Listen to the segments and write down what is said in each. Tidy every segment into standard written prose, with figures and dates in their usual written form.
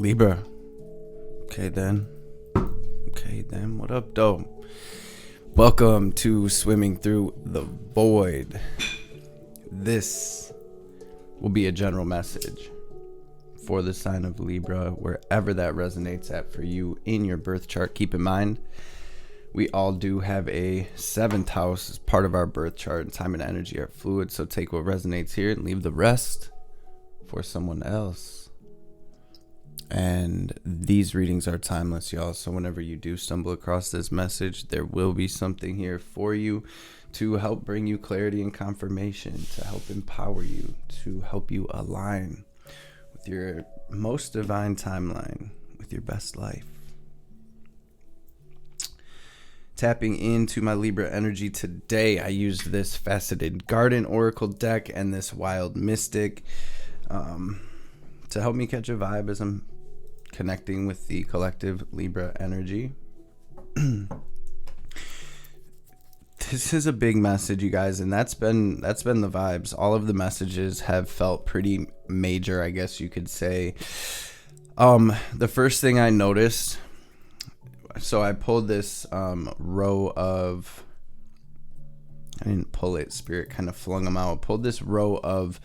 Libra. Okay then. What up, though? Welcome to Swimming Through the Void. This will be a general message for the sign of Libra, wherever that resonates at for you in your birth chart. Keep in mind, we all do have a 7th house as part of our birth chart, and time and energy are fluid, so take what resonates here and leave the rest for someone else. And these readings are timeless, y'all, so whenever you do stumble across this message, there will be something here for you to help bring you clarity and confirmation, to help empower you, to help you align with your most divine timeline, with your best life. Tapping into my Libra energy today, I used this Faceted Garden Oracle deck and this Wild Mystic to help me catch a vibe as I'm connecting with the collective Libra energy. This is a big message, you guys, and that's been the vibes. All of the messages have felt pretty major, I guess you could say. The first thing I noticed, so I pulled this row of, I didn't pull it, Spirit kind of flung them out. I pulled this row of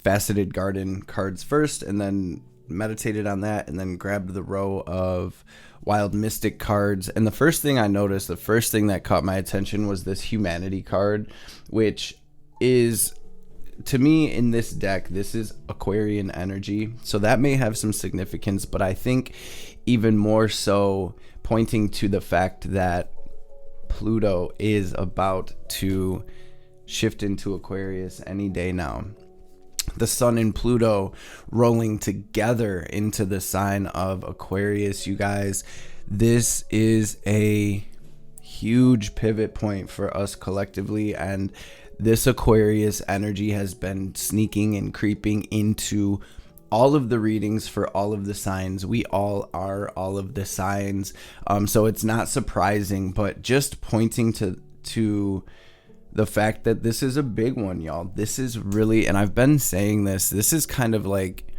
Faceted Garden cards first, and then meditated on that, and then grabbed the row of Wild Mystic cards. And the first thing I noticed, the first thing that caught my attention was this Humanity card, which is, to me, in this deck, this is Aquarian energy. So that may have some significance, but I think even more so pointing to the fact that Pluto is about to shift into Aquarius any day now. The sun and Pluto rolling together into the sign of Aquarius, you guys. This is a huge pivot point for us collectively, and this Aquarius energy has been sneaking and creeping into all of the readings for all of the signs. We all are all of the signs, so it's not surprising, but just pointing to the fact that this is a big one, y'all. This is really, and I've been saying this is kind of like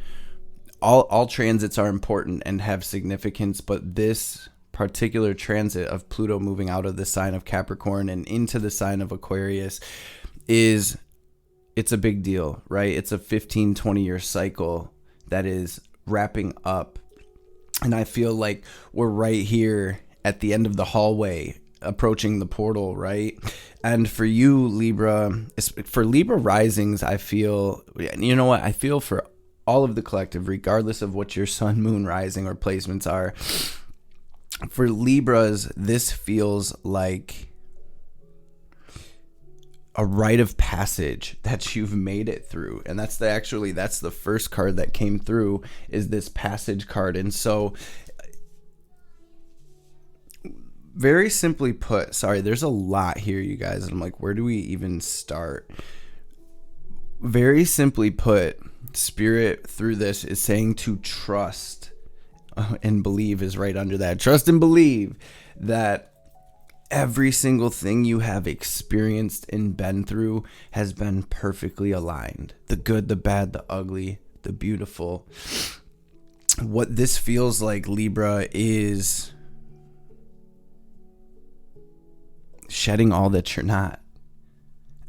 all transits are important and have significance, but this particular transit of Pluto moving out of the sign of Capricorn and into the sign of Aquarius it's a big deal, right? It's a 15-20 year cycle that is wrapping up, and I feel like we're right here at the end of the hallway, approaching the portal, right? And for you, Libra, for Libra risings, I feel, you know what? I feel for all of the collective, regardless of what your sun, moon, rising, or placements are. For Libras, this feels like a rite of passage that you've made it through. And that's the first card that came through, is this passage card. And so, very simply put, sorry, there's a lot here, you guys. I'm like, where do we even start? Very simply put, Spirit through this is saying to trust and believe is right under that. Trust and believe that every single thing you have experienced and been through has been perfectly aligned. The good, the bad, the ugly, the beautiful. What this feels like, Libra, is shedding all that you're not.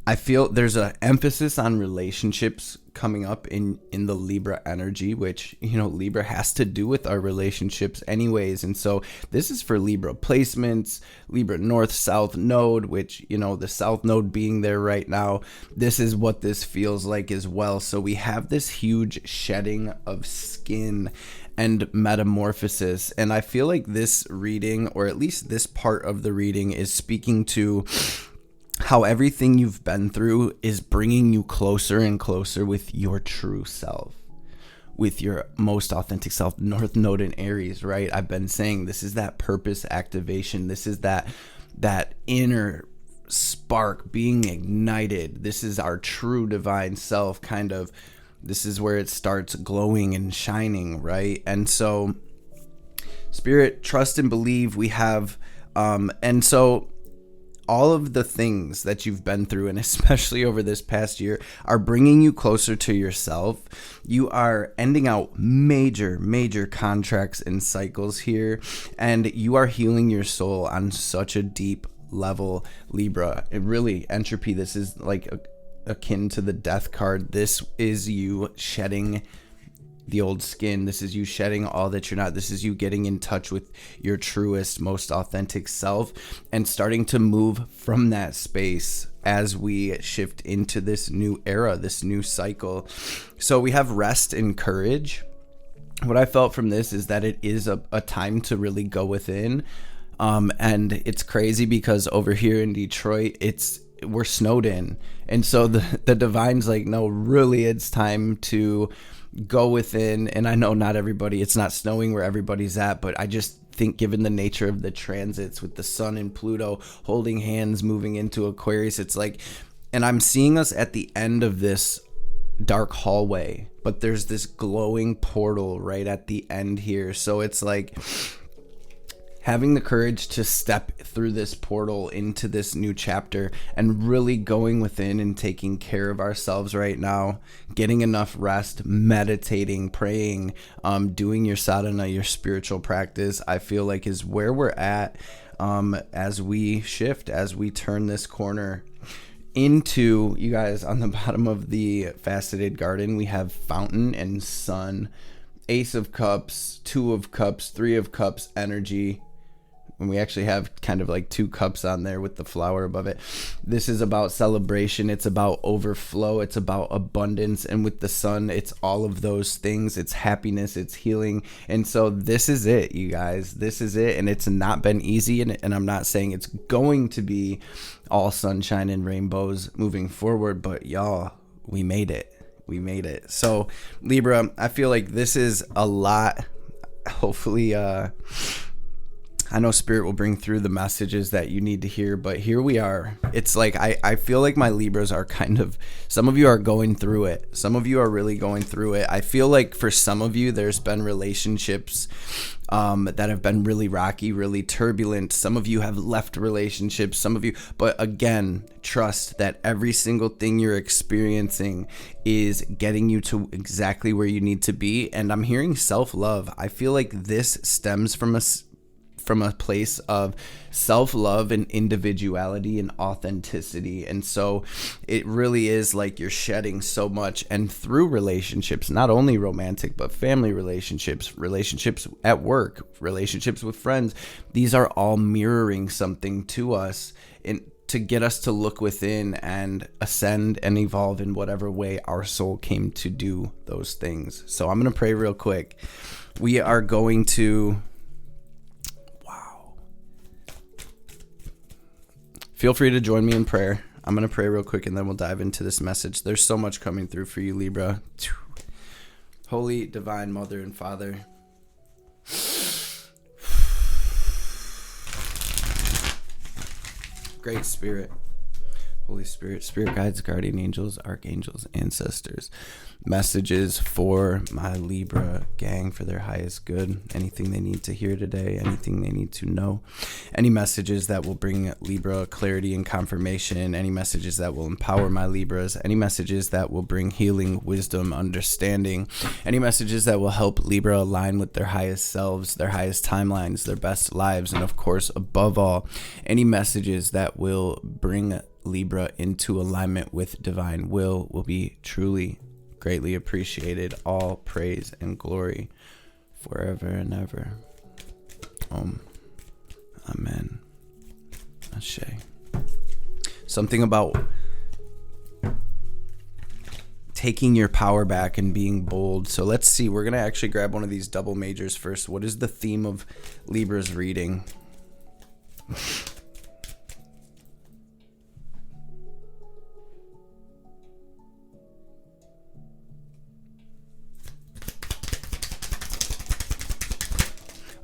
I feel there's an emphasis on relationships coming up in the Libra energy, which, you know, Libra has to do with our relationships anyways. And so this is for Libra placements, Libra north-south node, which, you know, the south node being there right now, this is what this feels like as well. So we have this huge shedding of skin and metamorphosis. And I feel like this reading, or at least this part of the reading, is speaking to how everything you've been through is bringing you closer and closer with your true self, with your most authentic self. North Node in Aries, right? I've been saying this is that purpose activation. This is that inner spark being ignited. This is our true divine self, kind of. This is where it starts glowing and shining, right? And so, Spirit, trust and believe we have, and so all of the things that you've been through, and especially over this past year, are bringing you closer to yourself. You are ending out major contracts and cycles here, and you are healing your soul on such a deep level, Libra. It really, entropy, this is like akin to the death card. This is you shedding the old skin. This is you shedding all that you're not. This is you getting in touch with your truest, most authentic self and starting to move from that space as we shift into this new era, this new cycle. So we have rest and courage. What I felt from this is that it is a time to really go within. And it's crazy because over here in Detroit, we're snowed in. And so the divine's like, no, really, it's time to go within. And I know not everybody, it's not snowing where everybody's at, but I just think given the nature of the transits with the sun and Pluto holding hands, moving into Aquarius, it's like, and I'm seeing us at the end of this dark hallway, but there's this glowing portal right at the end here. So it's like having the courage to step through this portal into this new chapter and really going within and taking care of ourselves right now, getting enough rest, meditating, praying, doing your sadhana, your spiritual practice, I feel like is where we're at as we shift, as we turn this corner into, you guys, on the bottom of the faceted garden, we have Fountain and Sun, Ace of Cups, Two of Cups, Three of Cups energy. And we actually have kind of like two cups on there with the flower above it. This is about celebration. It's about overflow. It's about abundance. And with the sun, it's all of those things. It's happiness. It's healing. And so this is it, you guys. This is it. And it's not been easy. And I'm not saying it's going to be all sunshine and rainbows moving forward. But y'all, we made it. We made it. So Libra, I feel like this is a lot. Hopefully, I know Spirit will bring through the messages that you need to hear, but here we are. It's like, I feel like my Libras are kind of, some of you are going through it. Some of you are really going through it. I feel like for some of you, there's been relationships that have been really rocky, really turbulent. Some of you have left relationships, some of you, but again, trust that every single thing you're experiencing is getting you to exactly where you need to be. And I'm hearing self-love. I feel like this stems from a place of self-love and individuality and authenticity. And so it really is like you're shedding so much, and through relationships, not only romantic, but family relationships, relationships at work, relationships with friends. These are all mirroring something to us to get us to look within and ascend and evolve in whatever way our soul came to do those things. So I'm going to pray real quick. We are going to feel free to join me in prayer. I'm going to pray real quick and then we'll dive into this message. There's so much coming through for you, Libra. Holy, divine Mother and Father. Great Spirit. Holy Spirit, Spirit guides, guardian angels, archangels, ancestors, messages for my Libra gang for their highest good, anything they need to hear today, anything they need to know, any messages that will bring Libra clarity and confirmation, any messages that will empower my Libras, any messages that will bring healing, wisdom, understanding, any messages that will help Libra align with their highest selves, their highest timelines, their best lives, and of course, above all, any messages that will bring Libra into alignment with divine will be truly greatly appreciated. All praise and glory forever and ever. Amen. Ashe. Something about taking your power back and being bold. So let's see. We're going to actually grab one of these double majors first. What is the theme of Libra's reading?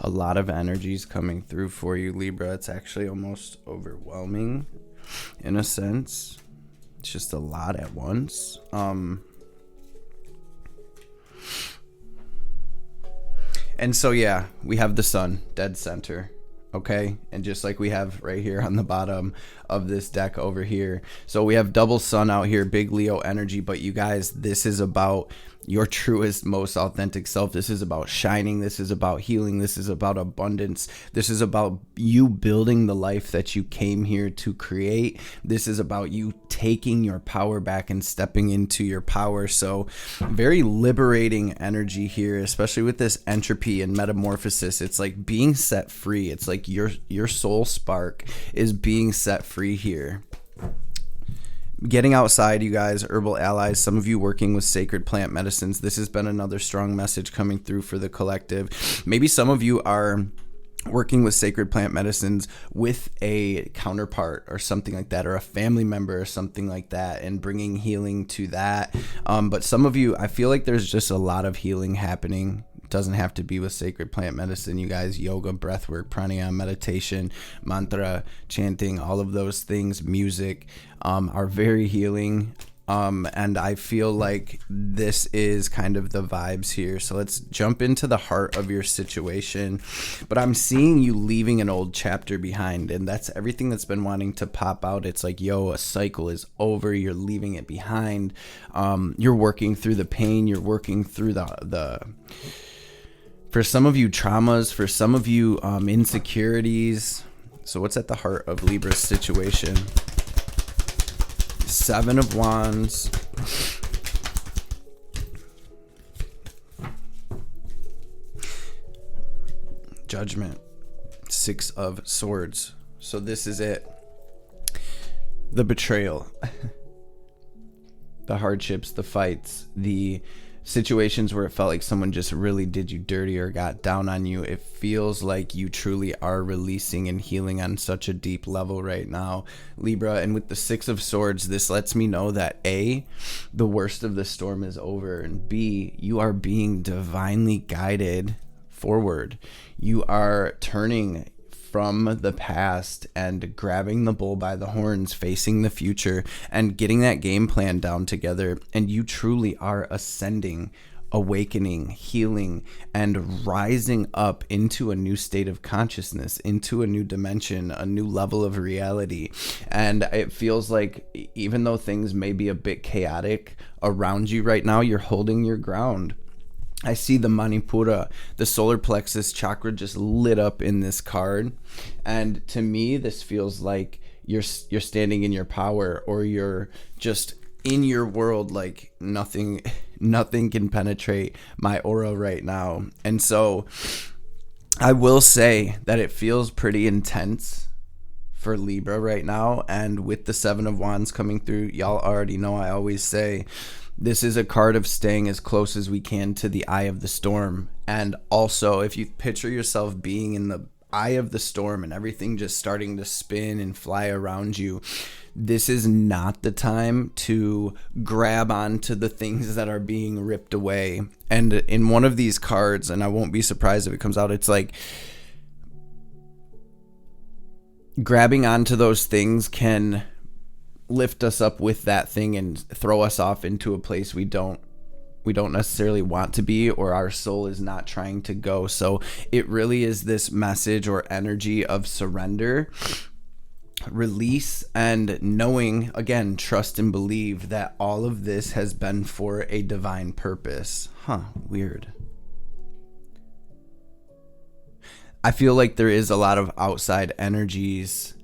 A lot of energies coming through for you, Libra. It's actually almost overwhelming in a sense. It's just a lot at once. And so, yeah, we have the sun, dead center. Okay, and just like we have right here on the bottom of this deck over here. So we have double sun out here, big Leo energy, but you guys, this is about your truest, most authentic self. This is about shining. This is about healing. This is about abundance. This is about you building the life that you came here to create. This is about you taking your power back and stepping into your power. So very liberating energy here, especially with this entropy and metamorphosis. It's like being set free. It's like your soul spark is being set free here. Getting outside, you guys, herbal allies, some of you working with sacred plant medicines. This has been another strong message coming through for the collective. Maybe some of you are working with sacred plant medicines with a counterpart or something like that, or a family member or something like that, and bringing healing to that. But some of you, I feel like there's just a lot of healing happening. Doesn't have to be with sacred plant medicine, you guys. Yoga, breathwork, pranayama, meditation, mantra, chanting, all of those things, music, are very healing. And I feel like this is kind of the vibes here. So let's jump into the heart of your situation. But I'm seeing you leaving an old chapter behind, and that's everything that's been wanting to pop out. It's like, yo, a cycle is over. You're leaving it behind. You're working through the pain. You're working through the for some of you, traumas. For some of you, insecurities. So what's at the heart of Libra's situation? Seven of Wands. Judgment. Six of Swords. So this is it. The betrayal. The hardships, the fights, the situations where it felt like someone just really did you dirty or got down on you. It feels like you truly are releasing and healing on such a deep level right now, Libra. And with the Six of Swords, this lets me know that A, the worst of the storm is over, and B, you are being divinely guided forward. You are turning from the past and grabbing the bull by the horns, facing the future and getting that game plan down together. And you truly are ascending, awakening, healing, and rising up into a new state of consciousness, into a new dimension, a new level of reality. And it feels like even though things may be a bit chaotic around you right now, you're holding your ground. I see the Manipura, the solar plexus chakra, just lit up in this card. And to me, this feels like you're standing in your power, or you're just in your world like nothing can penetrate my aura right now. And so I will say that it feels pretty intense for Libra right now. And with the Seven of Wands coming through, y'all already know I always say this is a card of staying as close as we can to the eye of the storm. And also, if you picture yourself being in the eye of the storm and everything just starting to spin and fly around you, this is not the time to grab onto the things that are being ripped away. And in one of these cards, and I won't be surprised if it comes out, it's like grabbing onto those things can lift us up with that thing and throw us off into a place we don't necessarily want to be, or our soul is not trying to go. So it really is this message or energy of surrender, release, and knowing, again, trust and believe that all of this has been for a divine purpose. Weird. I feel like there is a lot of outside energies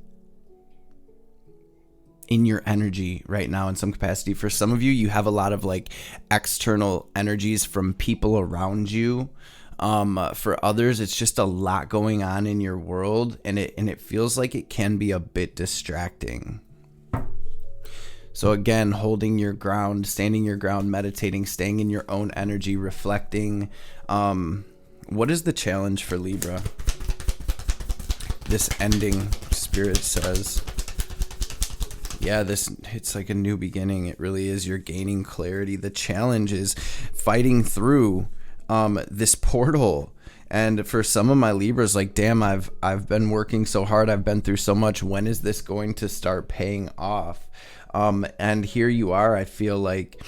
in your energy right now in some capacity. For some of you, you have a lot of like external energies from people around you. For others, it's just a lot going on in your world, and it feels like it can be a bit distracting. So again, holding your ground, standing your ground, meditating, staying in your own energy, reflecting. What is the challenge for Libra? This ending, Spirit says. Yeah, it's like a new beginning. It really is. You're gaining clarity. The challenge is fighting through this portal. And for some of my Libras, like, damn, I've been working so hard. I've been through so much. When is this going to start paying off? And here you are, I feel like,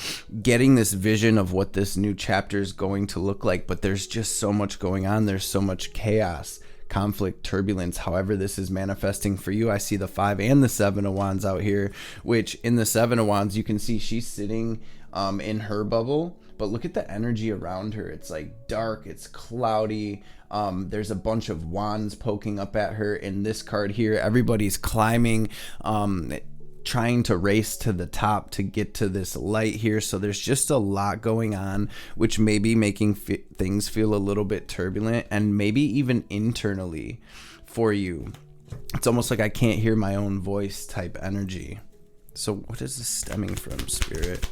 getting this vision of what this new chapter is going to look like. But there's just so much going on. There's so much chaos conflict, turbulence, however this is manifesting for you. I see the 5 and the 7 of Wands out here, which in the 7 of Wands, you can see she's sitting in her bubble, but look at the energy around her. It's like dark, it's cloudy. There's a bunch of wands poking up at her. In this card here, everybody's climbing, trying to race to the top to get to this light here. So there's just a lot going on, which may be making things feel a little bit turbulent, and maybe even internally for you. It's almost like I can't hear my own voice type energy. So what is this stemming from, Spirit?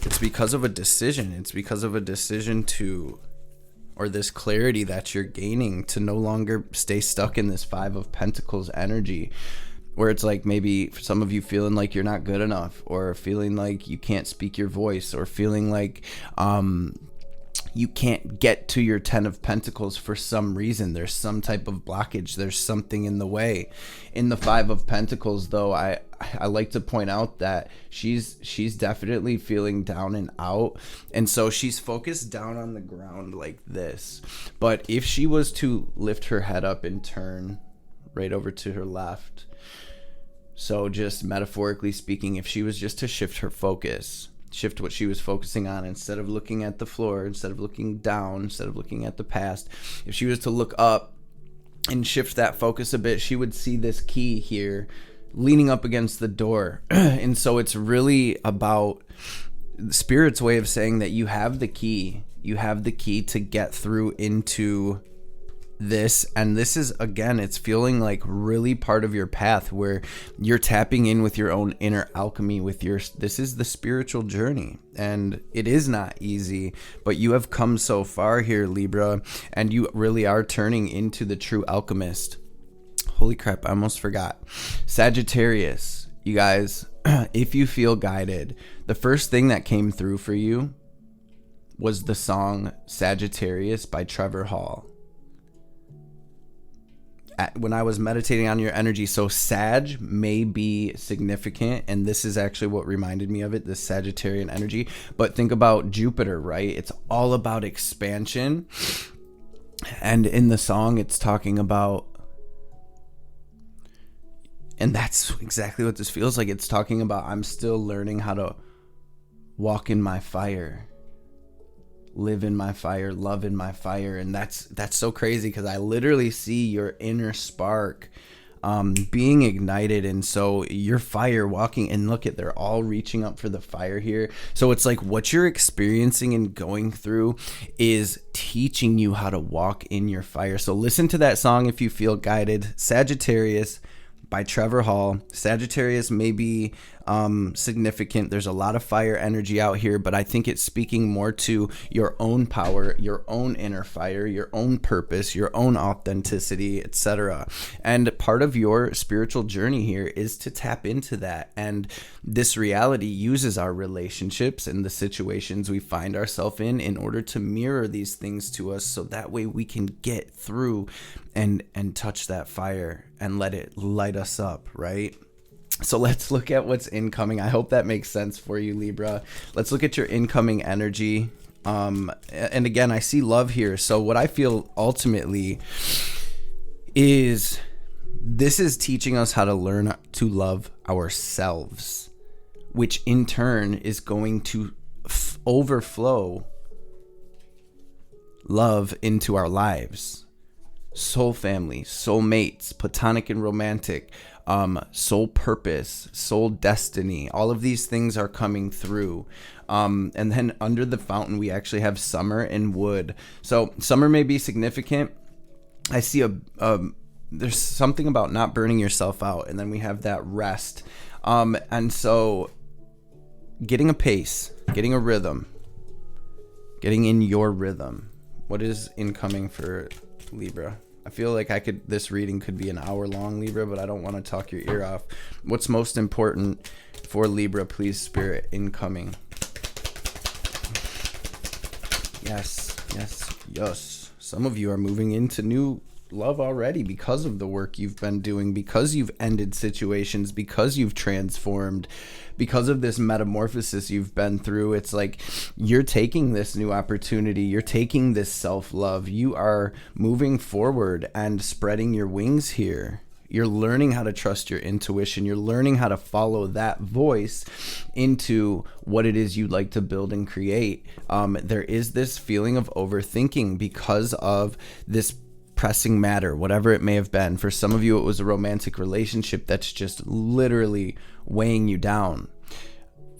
It's because of a decision. It's because of a decision to, or this clarity that you're gaining to no longer stay stuck in this 5 of Pentacles energy, where it's like maybe for some of you feeling like you're not good enough, or feeling like you can't speak your voice, or feeling like you can't get to your 10 of Pentacles for some reason. There's some type of blockage. There's something in the way. In the 5 of Pentacles, though, I like to point out that she's definitely feeling down and out. And so she's focused down on the ground like this. But if she was to lift her head up and turn right over to her left, so just metaphorically speaking, if she was just to shift her focus, shift what she was focusing on, instead of looking at the floor, instead of looking down, instead of looking at the past, if she was to look up and shift that focus a bit, she would see this key here leaning up against the door. And so it's really about Spirit's way of saying that you have the key. You have the key to get through into this, and this is, again, it's feeling like really part of your path where you're tapping in with your own inner alchemy, with your, this is the spiritual journey, and it is not easy, but you have come so far here, Libra, and you really are turning into the true alchemist. Holy crap, I almost forgot. Sagittarius, you guys, if you feel guided, the first thing that came through for you was the song Sagittarius by Trevor Hall. When I was meditating on your energy, so Sag may be significant, and this is actually what reminded me of it, this Sagittarian energy. But think about Jupiter, right? It's all about expansion, and in the song it's talking about, and that's exactly what this feels like. It's talking about, I'm still learning how to walk in my fire, live in my fire, love in my fire. And that's so crazy, because I literally see your inner spark being ignited. And so your fire walking, and look at, they're all reaching up for the fire here. So it's like what you're experiencing and going through is teaching you how to walk in your fire. So listen to that song if you feel guided. Sagittarius by Trevor Hall. Sagittarius may be significant. There's a lot of fire energy out here, but I think it's speaking more to your own power, your own inner fire, your own purpose, your own authenticity, etc. And part of your spiritual journey here is to tap into that. And this reality uses our relationships and the situations we find ourselves in order to mirror these things to us, so that way we can get through and touch that fire and let it light us up, right? So let's look at what's incoming. I hope that makes sense for you, Libra. Let's look at your incoming energy. And again, I see love here. So what I feel ultimately is this is teaching us how to learn to love ourselves, which in turn is going to overflow love into our lives. Soul family, soul mates, platonic and romantic, soul purpose, soul destiny, all of these things are coming through. And then under the fountain, we actually have summer and wood. So summer may be significant. I see there's something about not burning yourself out. And then we have that rest. And so getting a pace, getting a rhythm, getting in your rhythm. What is incoming for Libra? I feel like this reading could be an hour long, Libra, but I don't want to talk your ear off. What's most important for Libra, please, Spirit, incoming? Yes. Some of you are moving into new love already because of the work you've been doing, because you've ended situations, because you've transformed, because of this metamorphosis you've been through. It's like you're taking this new opportunity, you're taking this self-love, you are moving forward and spreading your wings here. You're learning how to trust your intuition. You're learning how to follow that voice into what it is you'd like to build and create. There is this feeling of overthinking because of this pressing matter, whatever it may have been. For some of you, it was a romantic relationship that's just literally weighing you down.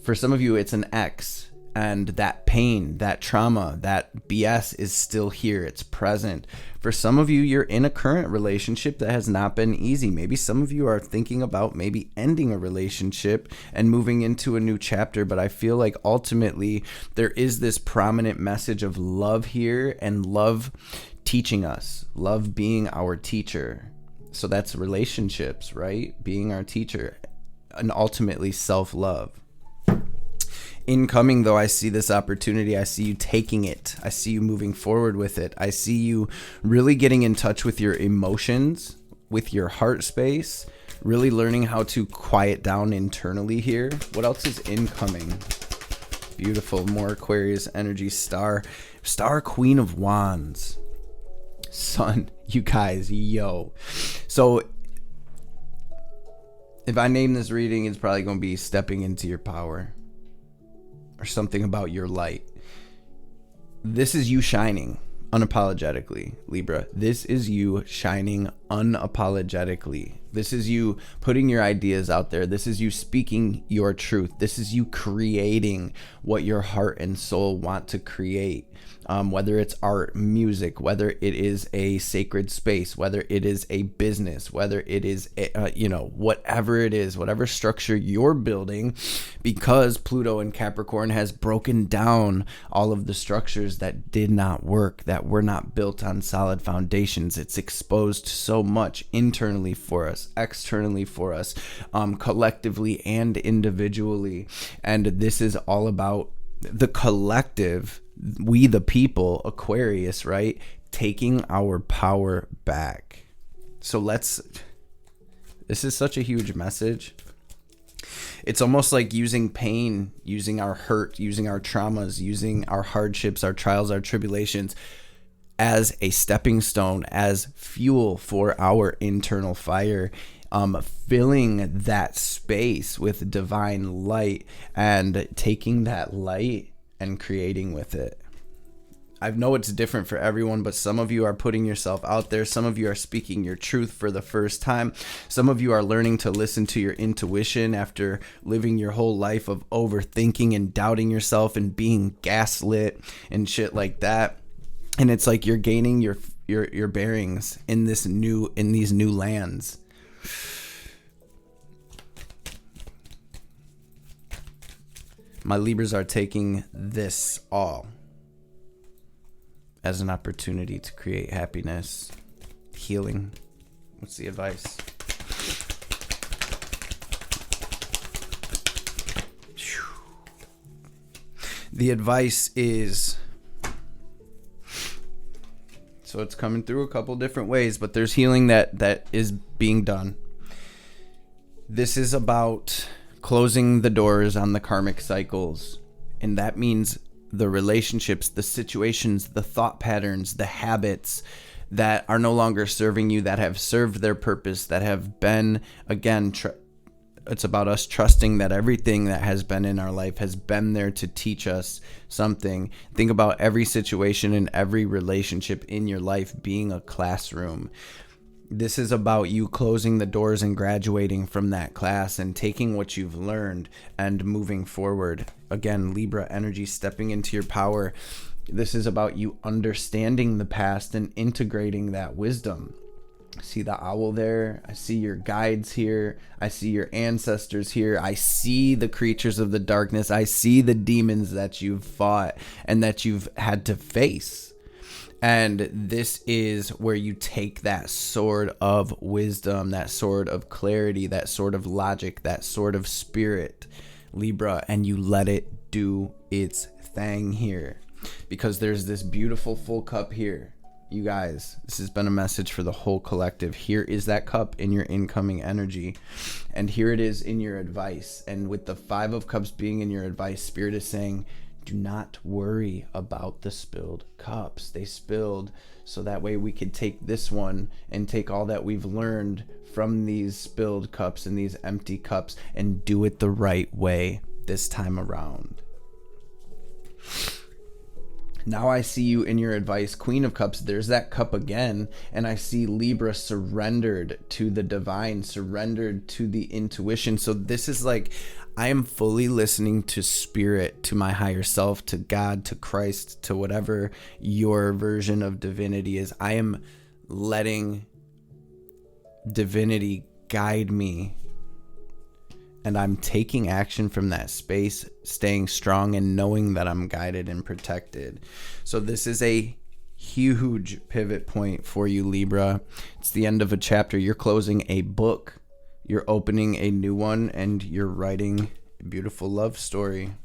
For some of you, it's an ex, and that pain, that trauma, that BS is still here. It's present. For some of you, you're in a current relationship that has not been easy. Maybe some of you are thinking about maybe ending a relationship and moving into a new chapter. But I feel like ultimately there is this prominent message of love here, and love teaching us, love being our teacher. So that's relationships, right? Being our teacher, and ultimately self-love. Incoming, though, I see this opportunity. I see you taking it. I see you moving forward with it. I see you really getting in touch with your emotions, with your heart space, really learning how to quiet down internally here. What else is incoming? Beautiful. More Aquarius energy. Star Queen of Wands. Son, you guys, yo. So if I name this reading, it's probably going to be stepping into your power, or something about your light. This is you shining unapologetically, Libra. This is you shining unapologetically. This is you putting your ideas out there. This is you speaking your truth. This is you creating what your heart and soul want to create. Whether it's art, music, whether it is a sacred space, whether it is a business, whether it is, whatever it is, whatever structure you're building, because Pluto in Capricorn has broken down all of the structures that did not work, that were not built on solid foundations. It's exposed so much internally for us, externally for us, collectively and individually. And this is all about the collective, we the people, Aquarius, right? Taking our power back. So this is such a huge message. It's almost like using pain, using our hurt, using our traumas, using our hardships, our trials, our tribulations as a stepping stone, as fuel for our internal fire. Filling that space with divine light and taking that light and creating with it. I know it's different for everyone, but some of you are putting yourself out there. Some of you are speaking your truth for the first time. Some of you are learning to listen to your intuition after living your whole life of overthinking and doubting yourself and being gaslit and shit like that. And it's like you're gaining your bearings in these new lands. My Libras are taking this all as an opportunity to create happiness, healing. What's the advice? The advice is, so it's coming through a couple different ways, but there's healing that is being done. This is about closing the doors on the karmic cycles, and that means the relationships, the situations, the thought patterns, the habits that are no longer serving you, that have served their purpose, that have been, again, it's about us trusting that everything that has been in our life has been there to teach us something. Think about every situation and every relationship in your life being a classroom. This is about you closing the doors and graduating from that class and taking what you've learned and moving forward. Again, Libra energy, stepping into your power. This is about you understanding the past and integrating that wisdom. I see the owl there. I see your guides here. I see your ancestors here. I see the creatures of the darkness. I see the demons that you've fought and that you've had to face. And this is where you take that sword of wisdom, that sword of clarity, that sword of logic, that sword of spirit, Libra, and you let it do its thing here. Because there's this beautiful full cup here. you guys, this has been a message for the whole collective. Here is that cup in your incoming energy, and here it is in your advice. And with the 5 of Cups being in your advice, Spirit is saying, do not worry about the spilled cups. They spilled so that way we could take this one and take all that we've learned from these spilled cups and these empty cups and do it the right way this time around. Now I see you in your advice, Queen of Cups. There's that cup again. And I see Libra surrendered to the divine, surrendered to the intuition. So this is like, I am fully listening to spirit, to my higher self, to God, to Christ, to whatever your version of divinity is. I am letting divinity guide me. And I'm taking action from that space, staying strong and knowing that I'm guided and protected. So this is a huge pivot point for you, Libra. It's the end of a chapter. You're closing a book. You're opening a new one, and you're writing a beautiful love story.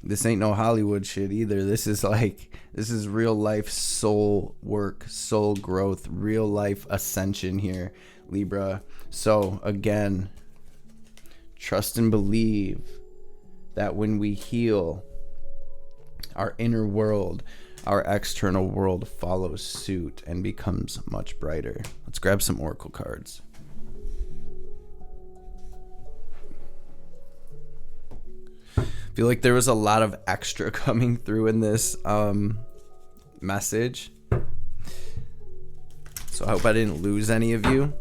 This ain't no Hollywood shit either. This is real life soul work, soul growth, real life ascension here, Libra. So again, trust and believe that when we heal, our inner world, our external world follows suit and becomes much brighter. Let's grab some oracle cards. I feel like there was a lot of extra coming through in this message. So I hope I didn't lose any of you.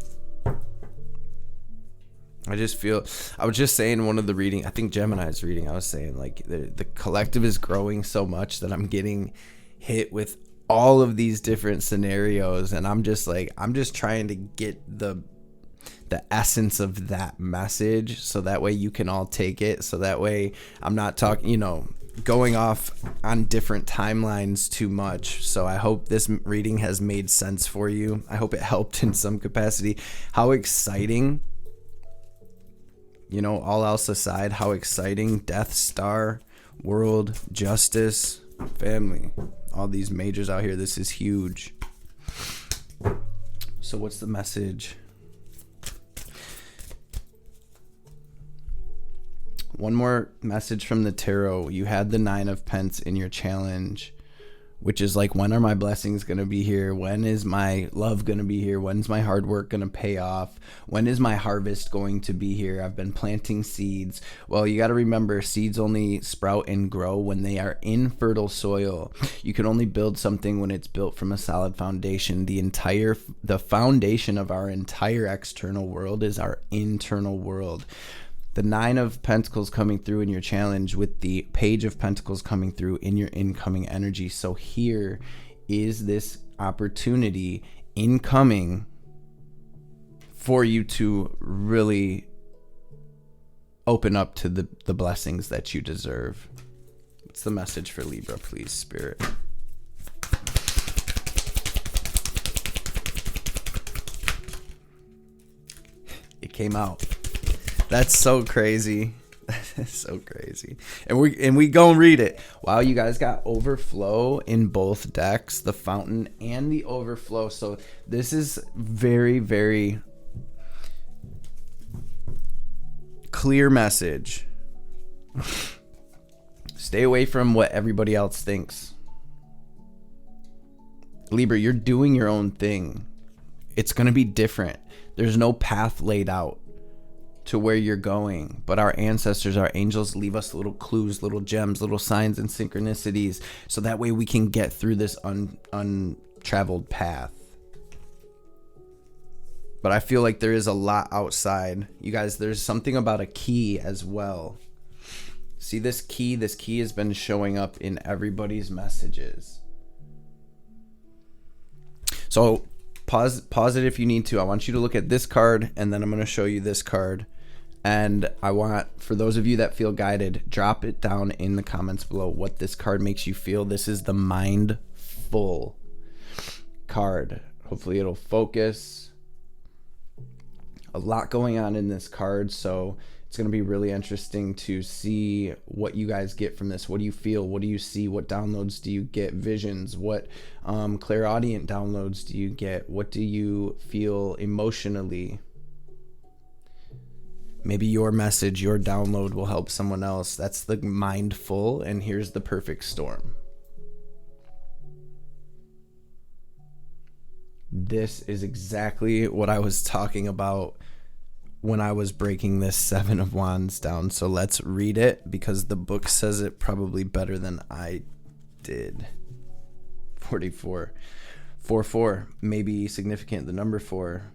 I was just saying one of the reading, I think Gemini's reading, I was saying like the collective is growing so much that I'm getting hit with all of these different scenarios, and I'm just trying to get the essence of that message so that way you can all take it, so that way I'm not talking, going off on different timelines too much. So I hope this reading has made sense for you. I hope it helped in some capacity. How exciting, all else aside, how exciting, Death Star, world, justice, family, all these majors out here. This is huge. So what's the message? One more message from the tarot. You had the 9 of Pentacles in your challenge, which is like, when are my blessings going to be here? When is my love going to be here? When's my hard work going to pay off? When is my harvest going to be here? I've been planting seeds. Well, you got to remember, seeds only sprout and grow when they are in fertile soil. You can only build something when it's built from a solid foundation. The foundation of our entire external world is our internal world. The 9 of Pentacles coming through in your challenge with the Page of Pentacles coming through in your incoming energy. So here is this opportunity incoming for you to really open up to the blessings that you deserve. What's the message for Libra, please, Spirit? It came out. That's so crazy. That's so crazy. And we go and read it. Wow, you guys got overflow in both decks, the fountain and the overflow. So this is very, very clear message. Stay away from what everybody else thinks. Libra, you're doing your own thing. It's going to be different. There's no path laid out to where you're going, but our ancestors, our angels, leave us little clues, little gems, little signs and synchronicities, so that way we can get through this untraveled path. But I feel like there is a lot outside. You guys, there's something about a key as well. See this key? This key has been showing up in everybody's messages. So pause it if you need to. I want you to look at this card, and then I'm going to show you this card. And I want, for those of you that feel guided, drop it down in the comments below what this card makes you feel. This is the Mindful card. Hopefully it'll focus. A lot going on in this card, so It's going to be really interesting to see what you guys get from this. What do you feel? What do you see? What downloads do you get? Visions? What clairaudient downloads do you get? What do you feel emotionally? Maybe your message, your download will help someone else. That's the mindful, and here's the perfect storm. This is exactly what I was talking about when I was breaking this Seven of Wands down. So let's read it, because the book says it probably better than I did. 44. 4-4 may be significant. The number 4.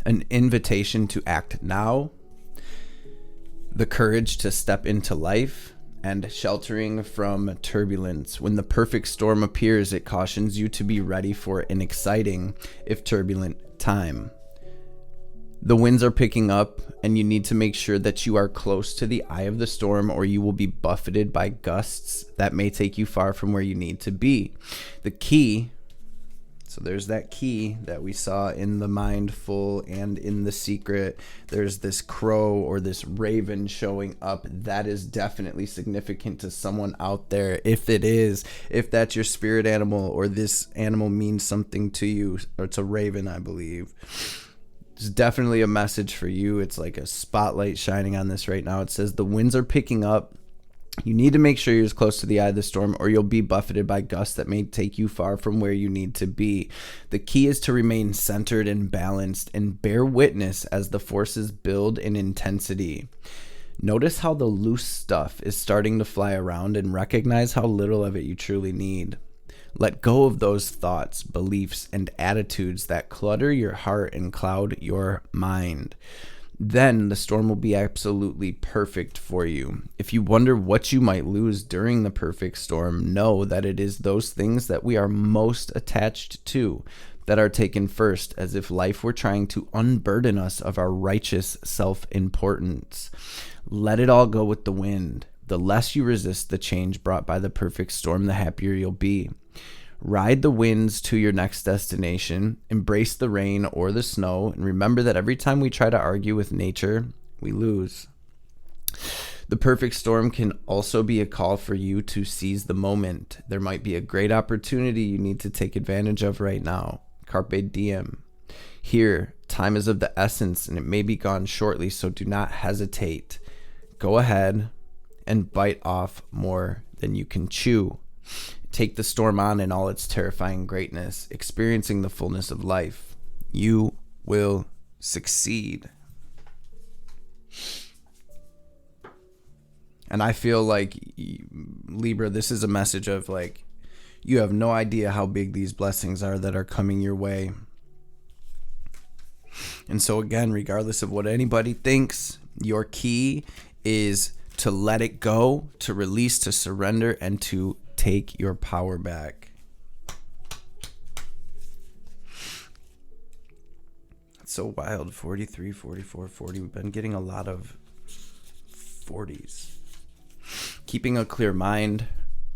An invitation to act now. The courage to step into life. And sheltering from turbulence. When the perfect storm appears, it cautions you to be ready for an exciting, if turbulent, time. The winds are picking up, and you need to make sure that you are close to the eye of the storm, or you will be buffeted by gusts that may take you far from where you need to be. The key, so there's that key that we saw in the mindful and in the secret. There's this crow or this raven showing up. That is definitely significant to someone out there. If it is, if that's your spirit animal, or this animal means something to you, or it's a raven, I believe. It's definitely a message for you. It's like a spotlight shining on this right now. It says the winds are picking up. You need to make sure you're as close to the eye of the storm, or you'll be buffeted by gusts that may take you far from where you need to be. The key is to remain centered and balanced, and bear witness as the forces build in intensity. Notice how the loose stuff is starting to fly around, and recognize how little of it you truly need. Let go of those thoughts, beliefs, and attitudes that clutter your heart and cloud your mind. Then the storm will be absolutely perfect for you. If you wonder what you might lose during the perfect storm, know that it is those things that we are most attached to that are taken first, as if life were trying to unburden us of our righteous self-importance. Let it all go with the wind. The less you resist the change brought by the perfect storm, the happier you'll be. Ride the winds to your next destination, embrace the rain or the snow, and remember that every time we try to argue with nature, we lose. The perfect storm can also be a call for you to seize the moment. There might be a great opportunity you need to take advantage of right now. Carpe diem. Here, time is of the essence, and it may be gone shortly, so do not hesitate. Go ahead and bite off more than you can chew. Take the storm on in all its terrifying greatness, experiencing the fullness of life. You will succeed. And I feel like, Libra, this is a message of like, you have no idea how big these blessings are that are coming your way. And so again, regardless of what anybody thinks, your key is to let it go, to release, to surrender, and to take your power back. It's so wild. 43, 44, 40. We've been getting a lot of 40s. Keeping a clear mind,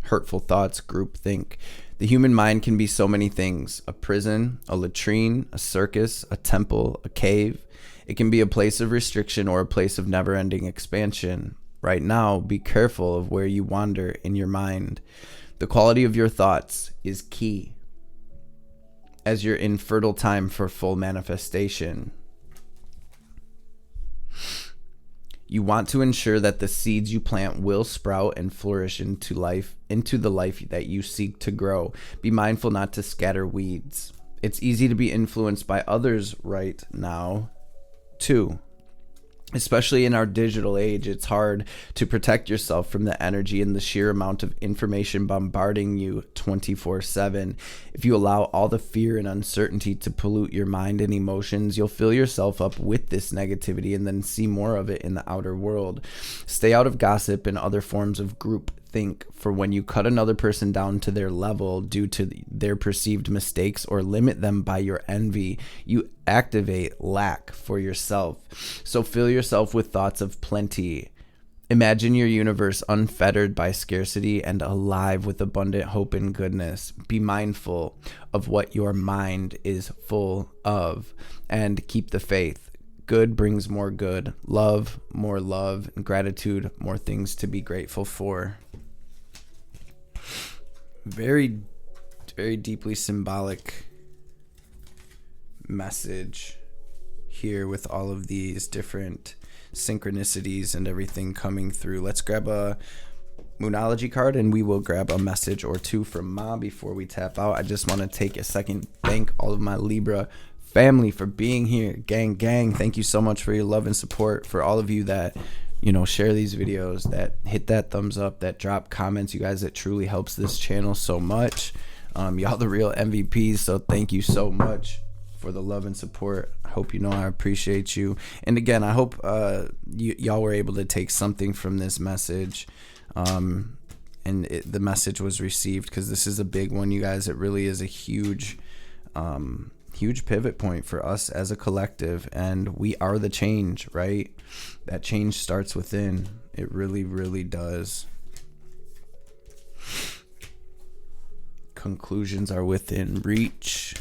hurtful thoughts, groupthink. The human mind can be so many things. A prison, a latrine, a circus, a temple, a cave. It can be a place of restriction or a place of never-ending expansion. Right now, be careful of where you wander in your mind. The quality of your thoughts is key, as you're in fertile time for full manifestation. You want to ensure that the seeds you plant will sprout and flourish into the life that you seek to grow. Be mindful not to scatter weeds. It's easy to be influenced by others right now, too. Especially in our digital age, it's hard to protect yourself from the energy and the sheer amount of information bombarding you 24/7. If you allow all the fear and uncertainty to pollute your mind and emotions, you'll fill yourself up with this negativity and then see more of it in the outer world. Stay out of gossip and other forms of group think, for when you cut another person down to their level due to their perceived mistakes or limit them by your envy, you activate lack for yourself. So fill yourself with thoughts of plenty Imagine your universe unfettered by scarcity and alive with abundant hope and goodness. Be mindful of what your mind is full of and keep the faith. Good brings more good, love, more love, and gratitude, more things to be grateful for. Very, very deeply symbolic message here with all of these different synchronicities and everything coming through. Let's grab a Moonology card and we will grab a message or two from Ma before we tap out. I just want to take a second, thank all of my Libra family for being here. Gang, thank you so much for your love and support. For all of you that, you know, share these videos, that hit that thumbs up, that drop comments, you guys, it truly helps this channel so much. Y'all the real MVPs, so thank you so much for the love and support. I hope you know I appreciate you. And again, I hope y'all were able to take something from this message, and the message was received, because this is a big one, you guys. It really is a huge pivot point for us as a collective, and we are the change, right? That change starts within. It really, really does. Conclusions are within reach.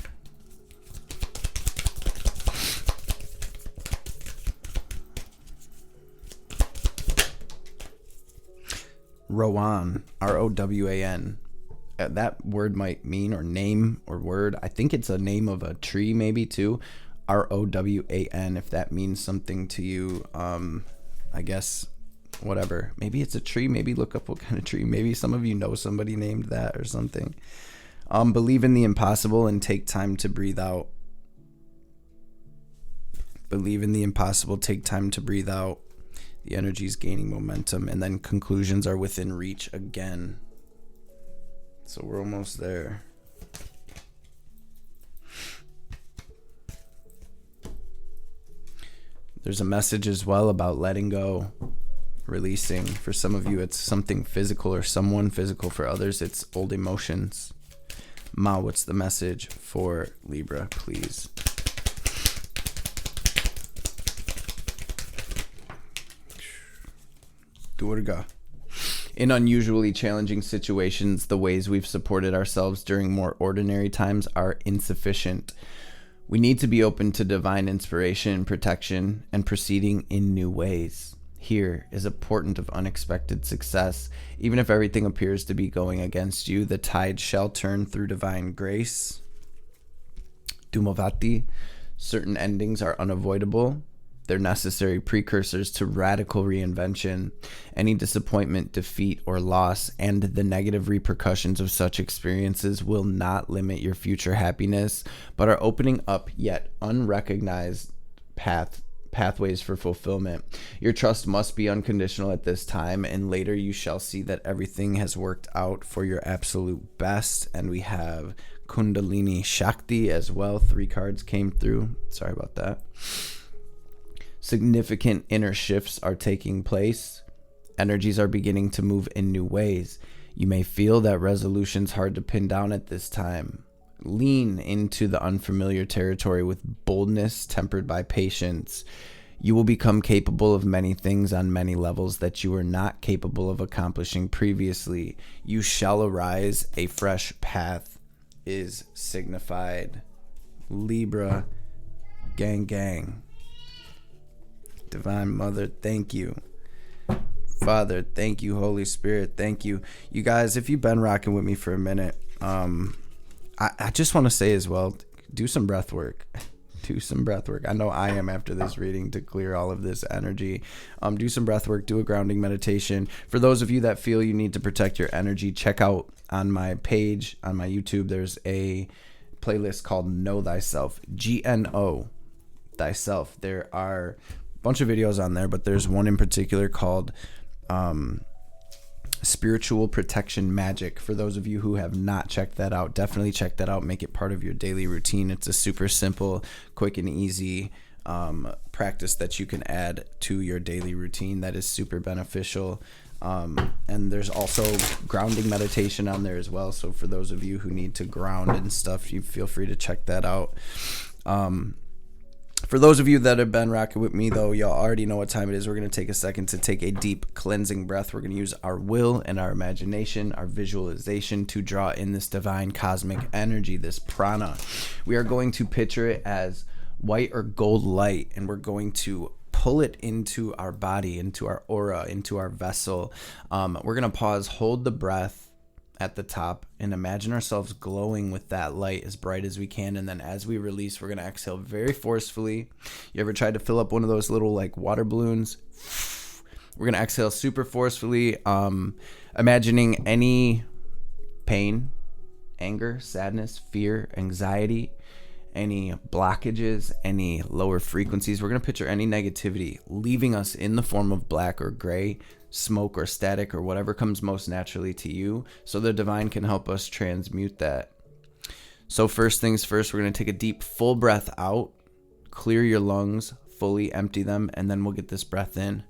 Rowan, R-O-W-A-N. That word might mean, or name, or word, I think it's a name of a tree maybe too. R-O-W-A-N, if that means something to you. I guess whatever, maybe it's a tree. Maybe look up what kind of tree. Maybe some of you know somebody named that or something. Believe in the impossible and take time to breathe out. Believe in the impossible, take time to breathe out. The energy is gaining momentum, and then conclusions are within reach again. So we're almost there. There's a message as well about letting go, releasing. For some of you, it's something physical or someone physical. For others, it's old emotions. Ma, what's the message for Libra, please? Durga. In unusually challenging situations, the ways we've supported ourselves during more ordinary times are insufficient. We need to be open to divine inspiration and protection and proceeding in new ways. Here is a portent of unexpected success. Even if everything appears to be going against you, the tide shall turn through divine grace. Dumavati. Certain endings are unavoidable. They're necessary precursors to radical reinvention. Any disappointment, defeat, or loss, and the negative repercussions of such experiences will not limit your future happiness, but are opening up yet unrecognized pathways for fulfillment. Your trust must be unconditional at this time, and later you shall see that everything has worked out for your absolute best. And we have Kundalini Shakti as well. 3 cards came through. Sorry about that. Significant inner shifts are taking place. Energies are beginning to move in new ways. You may feel that resolution's hard to pin down at this time. Lean into the unfamiliar territory with boldness tempered by patience. You will become capable of many things on many levels that you were not capable of accomplishing previously. You shall arise. A fresh path is signified. Libra, gang. Divine Mother, thank you. Father, thank you. Holy Spirit, thank you. You guys, if you've been rocking with me for a minute, I just want to say as well, do some breath work. Do some breath work. I know I am after this reading, to clear all of this energy. Do some breath work. Do a grounding meditation. For those of you that feel you need to protect your energy, check out on my page, on my YouTube, there's a playlist called Know Thyself. GNO Thyself. There are bunch of videos on there, but there's one in particular called Spiritual Protection Magic. For those of you who have not checked that out, definitely check that out. Make it part of your daily routine. It's a super simple, quick, and easy practice that you can add to your daily routine that is super beneficial. And there's also grounding meditation on there as well. So for those of you who need to ground and stuff, you feel free to check that out. For those of you that have been rocking with me, though, y'all already know what time it is. We're going to take a second to take a deep cleansing breath. We're going to use our will and our imagination, our visualization to draw in this divine cosmic energy, this prana. We are going to picture it as white or gold light, and we're going to pull it into our body, into our aura, into our vessel. We're going to pause, hold the breath at the top, and imagine ourselves glowing with that light as bright as we can. And then as we release, we're going to exhale very forcefully. You ever tried to fill up one of those little like water balloons? We're going to exhale super forcefully, imagining any pain, anger, sadness, fear, anxiety, any blockages, any lower frequencies. We're going to picture any negativity leaving us in the form of black or gray, smoke or static, or whatever comes most naturally to you, so the divine can help us transmute that. So first things first, we're going to take a deep full breath out, clear your lungs, fully empty them, and then we'll get this breath in.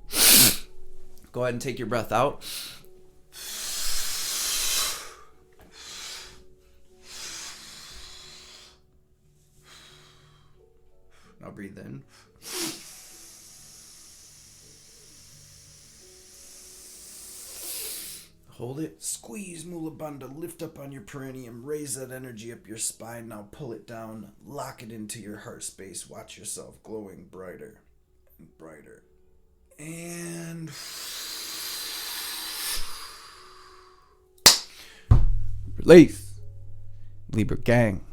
Go ahead and take your breath out. Now breathe in. Hold it, squeeze Mula Bandha, lift up on your perineum, raise that energy up your spine. Now pull it down, lock it into your heart space. Watch yourself glowing brighter and brighter. And release. Libra gang,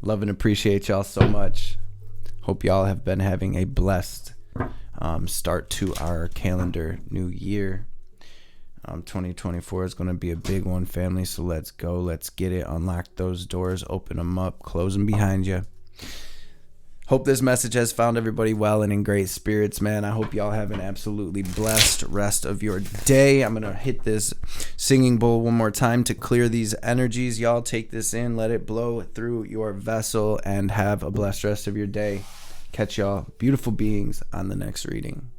love and appreciate y'all so much. Hope y'all have been having a blessed start to our calendar new year. 2024 is going to be a big one, family, so let's go. Let's get it. Unlock those doors, open them up, close them behind you. Hope this message has found everybody well and in great spirits, man. I hope y'all have an absolutely blessed rest of your day. I'm going to hit this singing bowl one more time to clear these energies. Y'all take this in, let it blow through your vessel, and have a blessed rest of your day. Catch y'all, beautiful beings, on the next reading.